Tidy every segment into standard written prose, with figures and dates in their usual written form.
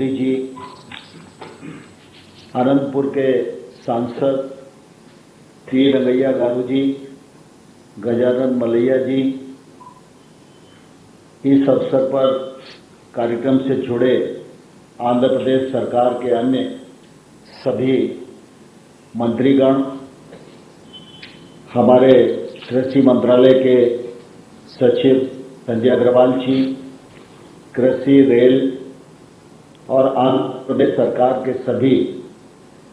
मंत्री जी, अनंतपुर के सांसद टी रंगैया गारू जी, गजानन मलैया जी, इस अवसर पर कार्यक्रम से जुड़े आंध्र प्रदेश सरकार के अन्य सभी मंत्रीगण, हमारे कृषि मंत्रालय के सचिव संजय अग्रवाल जी, कृषि, रेल और आंध्र प्रदेश सरकार के सभी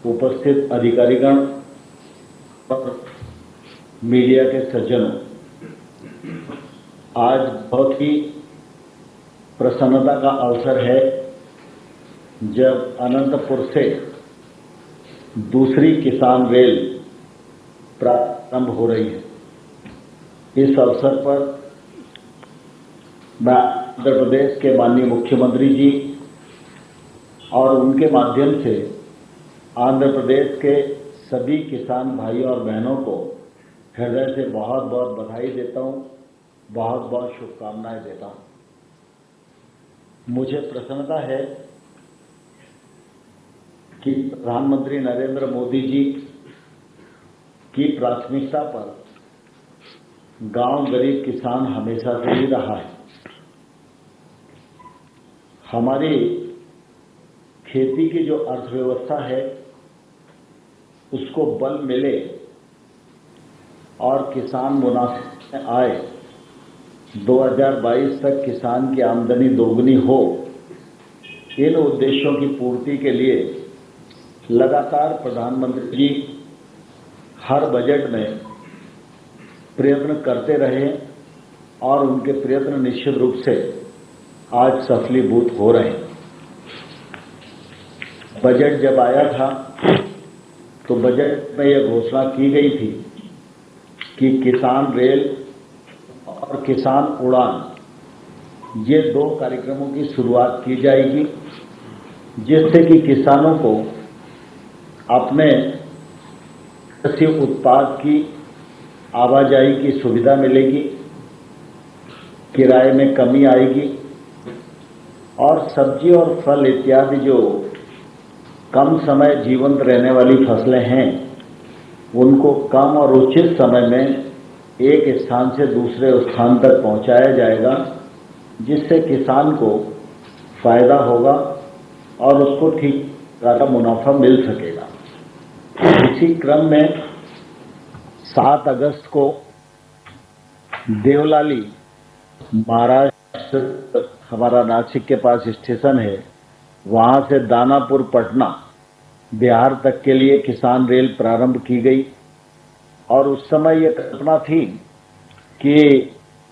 उपस्थित अधिकारीगण और मीडिया के सज्जनों, आज बहुत ही प्रसन्नता का अवसर है जब अनंतपुर से दूसरी किसान रेल प्रारंभ हो रही है। इस अवसर पर मैं आंध्र प्रदेश के माननीय मुख्यमंत्री जी और उनके माध्यम से आंध्र प्रदेश के सभी किसान भाइयों और बहनों को हृदय से बहुत बहुत बधाई देता हूं, बहुत बहुत शुभकामनाएं देता हूं। मुझे प्रसन्नता है कि प्रधानमंत्री नरेंद्र मोदी जी की प्राथमिकता पर गांव गरीब किसान हमेशा से ही रहा है। हमारी खेती की जो अर्थव्यवस्था है उसको बल मिले और किसान मुनाफे में आए, 2022 तक किसान की आमदनी दोगुनी हो, इन उद्देश्यों की पूर्ति के लिए लगातार प्रधानमंत्री जी हर बजट में प्रयत्न करते रहे और उनके प्रयत्न निश्चित रूप से आज सफलीभूत हो रहे हैं। बजट जब आया था तो बजट में यह घोषणा की गई थी कि किसान रेल और किसान उड़ान, ये दो कार्यक्रमों की शुरुआत की जाएगी, जिससे कि किसानों को अपने कृषि उत्पाद की आवाजाही की सुविधा मिलेगी, किराए में कमी आएगी और सब्जी और फल इत्यादि जो कम समय जीवंत रहने वाली फसलें हैं, उनको कम और उचित समय में एक स्थान से दूसरे स्थान तक पहुंचाया जाएगा, जिससे किसान को फायदा होगा और उसको ठीक तरह का मुनाफा मिल सकेगा। इसी क्रम में 7 अगस्त को देवलाली, महाराष्ट्र, हमारा नासिक के पास स्टेशन है, वहां से दानापुर, पटना, बिहार तक के लिए किसान रेल प्रारंभ की गई और उस समय यह कल्पना थी कि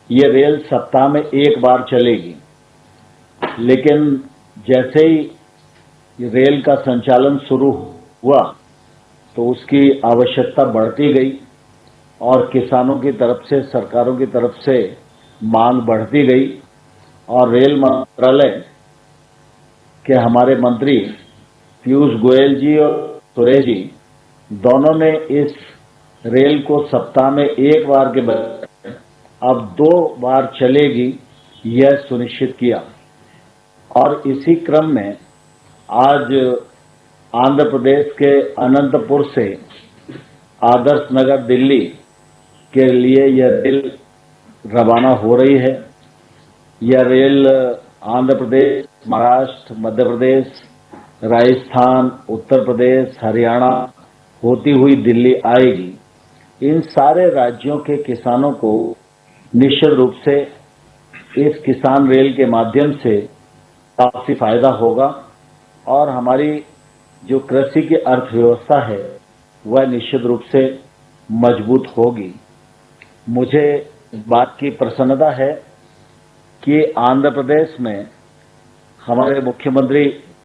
ये रेल सप्ताह में एक बार चलेगी, लेकिन जैसे ही रेल का संचालन शुरू हुआ तो उसकी आवश्यकता बढ़ती गई और किसानों की तरफ से, सरकारों की तरफ से मांग बढ़ती गई और रेल मंत्रालय के हमारे मंत्री पीयूष गोयल जी और सुरेश जी दोनों ने इस रेल को सप्ताह में एक बार के बजाय अब 2 बार चलेगी, यह सुनिश्चित किया। और इसी क्रम में आज आंध्र प्रदेश के अनंतपुर से आदर्श नगर, दिल्ली के लिए यह रेल रवाना हो रही है। यह रेल आंध्र प्रदेश, महाराष्ट्र, मध्य प्रदेश, राजस्थान, उत्तर प्रदेश, हरियाणा होती हुई दिल्ली आएगी। इन सारे राज्यों के किसानों को निश्चित रूप से इस किसान रेल के माध्यम से काफी फायदा होगा और हमारी जो कृषि की अर्थव्यवस्था है वह निश्चित रूप से मजबूत होगी। मुझे इस बात की प्रसन्नता है कि आंध्र प्रदेश में हमारे मुख्यमंत्री